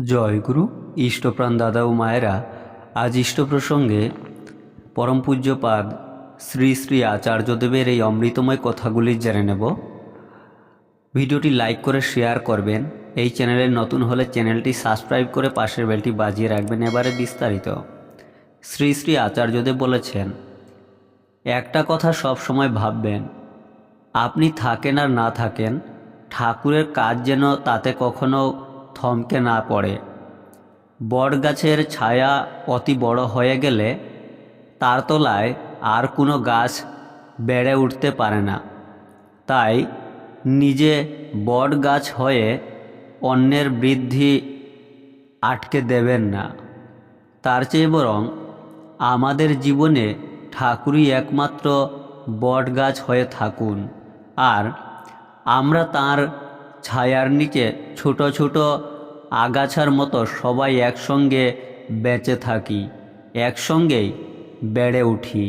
জয়গুরু ইষ্টপ্রাণ দাদা ও মায়েরা, আজ ইষ্ট প্রসঙ্গে পরম পূজ্যপাদ শ্রী শ্রী আচার্যদেবের এই অমৃতময় কথাগুলি জেনে নেব। ভিডিওটি লাইক করে শেয়ার করবেন। এই চ্যানেলে নতুন হলে চ্যানেলটি সাবস্ক্রাইব করে পাশের বেলটি বাজিয়ে রাখবেন। এবারে বিস্তারিত। শ্রী শ্রী আচার্যদেব বলেছেন, একটা কথা সব সময় ভাববেন, আপনি থাকেন আর না থাকেন, ঠাকুরের কাজ যেন তাতে কখনো থমকে না পড়ে। বটগাছের ছায়া অতি বড় হয়ে গেলে তার তলায় আর কোনো গাছ বেড়ে উঠতে পারে না। তাই নিজে বট গাছ হয়ে অন্যের বৃদ্ধি আটকে দেবেন না। তার চেয়ে বরং আমাদের জীবনে ঠাকুরই একমাত্র বট গাছ হয়ে থাকুন, আর আমরা তার ছায়ার নিচে ছোট ছোট আগাছার মতো সবাই একসঙ্গে বেঁচে থাকি, একসঙ্গেই বেড়ে উঠি।